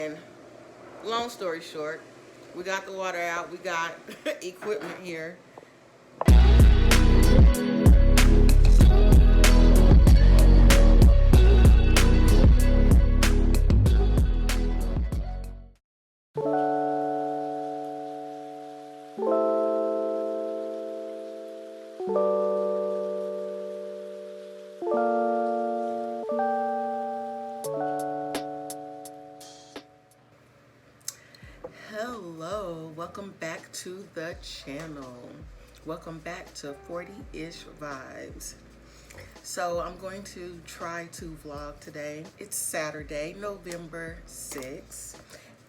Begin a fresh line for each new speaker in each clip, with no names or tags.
And long story short, we got the water out. We got equipment here. Hello, welcome back to the channel. Welcome back to 40-ish Vibes. So I'm going to try to vlog today. It's Saturday, November 6th,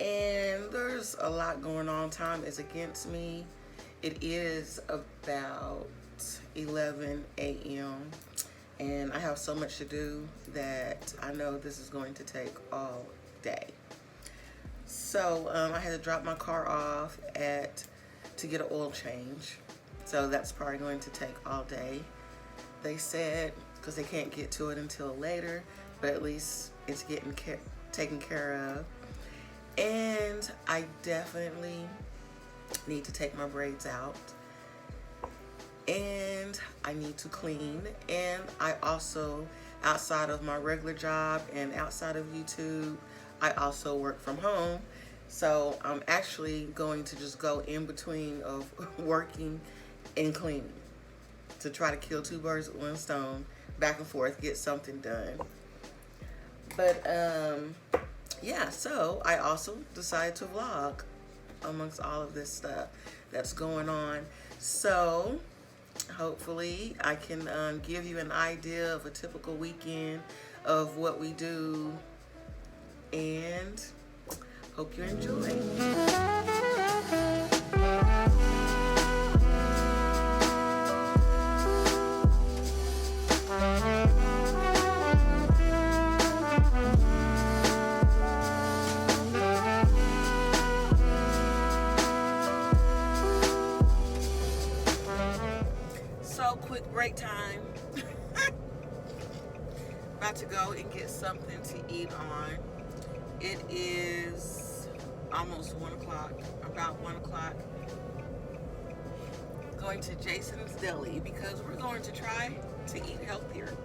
and there's a lot going on. Time is against me. It is about 11 a.m. and I have so much to do that I know this is going to take all day. So I had to drop my car off to get an oil change. So that's probably going to take all day. They said, because they can't get to it until later, but at least it's getting taken care of. And I definitely need to take my braids out. And I need to clean. And I also, outside of my regular job and outside of YouTube, I also work from home. So I'm actually going to just go in between of working and cleaning to try to kill two birds with one stone, back and forth, get something done. But yeah, so I also decided to vlog amongst all of this stuff that's going on. So hopefully I can give you an idea of a typical weekend of what we do, and hope you enjoy. So quick break time. About to go and get something to eat on. It is almost 1 o'clock, about 1 o'clock. Going to Jason's Deli because we're going to try to eat healthier.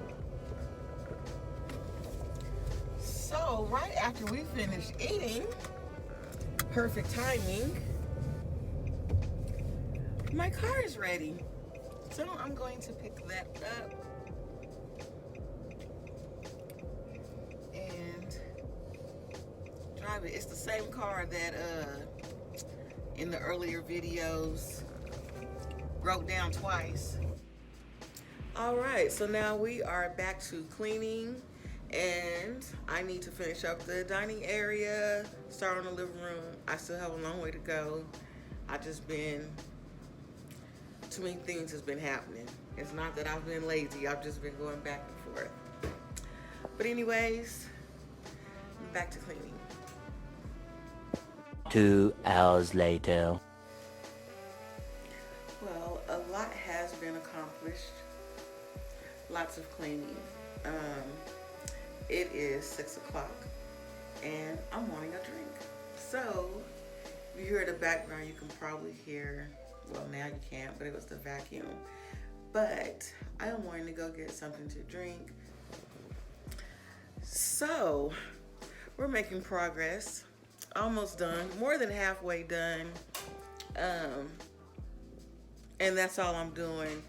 So right after we finish eating, perfect timing, my car is ready. So I'm going to pick that up and drive it. It's the same car that in the earlier videos broke down twice. All right, so now we are back to cleaning, and I need to finish up the dining area, start on the living room. I still have a long way to go. Too many things has been happening. It's not that I've been lazy, I've just been going back and forth. But anyways, back to cleaning.
2 hours later.
Well, a lot has been accomplished. Lots of cleaning. It is 6 o'clock and I'm wanting a drink. So, if you hear the background, you can probably hear, well, now you can't, but it was the vacuum. But I am wanting to go get something to drink. So, we're making progress. Almost done, more than halfway done. And that's all I'm doing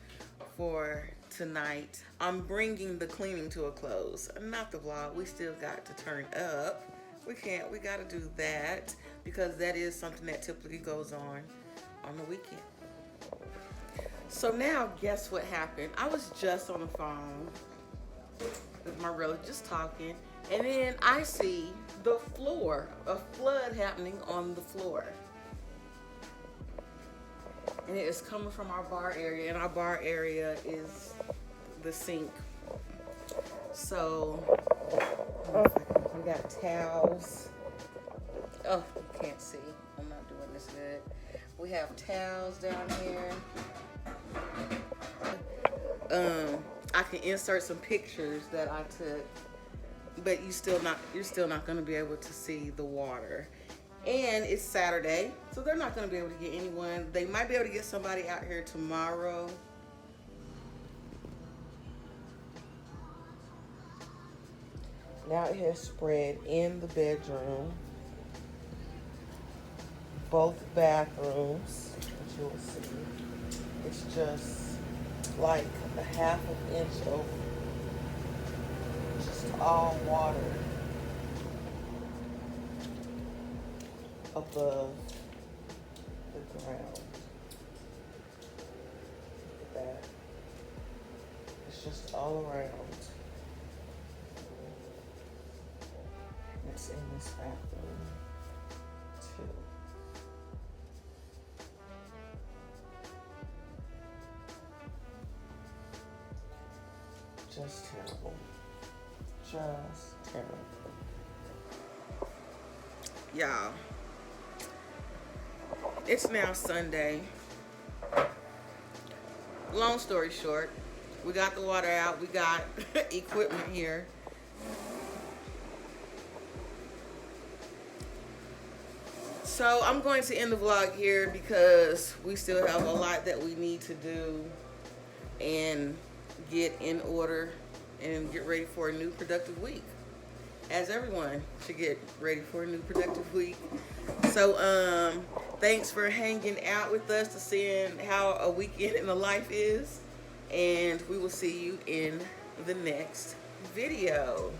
for tonight. I'm bringing the cleaning to a close. Not the vlog, we still got to turn up. We gotta do that because that is something that typically goes on the weekend. So now, guess what happened? I was just on the phone with my relative, just talking, and then I see the floor, a flood happening on the floor. And it is coming from our bar area, and our bar area is the sink. So, we got towels. Oh, you can't see. I'm not doing this good. We have towels down here. I can insert some pictures that I took but you're still not going to be able to see the water. And it's Saturday, so they're not going to be able to get anyone. They might be able to get somebody out here tomorrow. Now it has spread in the bedroom, both bathrooms, as you will see. It's just like a half an inch over, just all water above the ground. Look at that. It's just all around. It's in this bathroom too. Just terrible. Just terrible. Y'all, it's now Sunday. Long story short, we got the water out. We got equipment here. So I'm going to end the vlog here because we still have a lot that we need to do and get in order and get ready for a new productive week. As everyone should get ready for a new productive week. So thanks for hanging out with us to seeing how a weekend in the life is. And we will see you in the next video.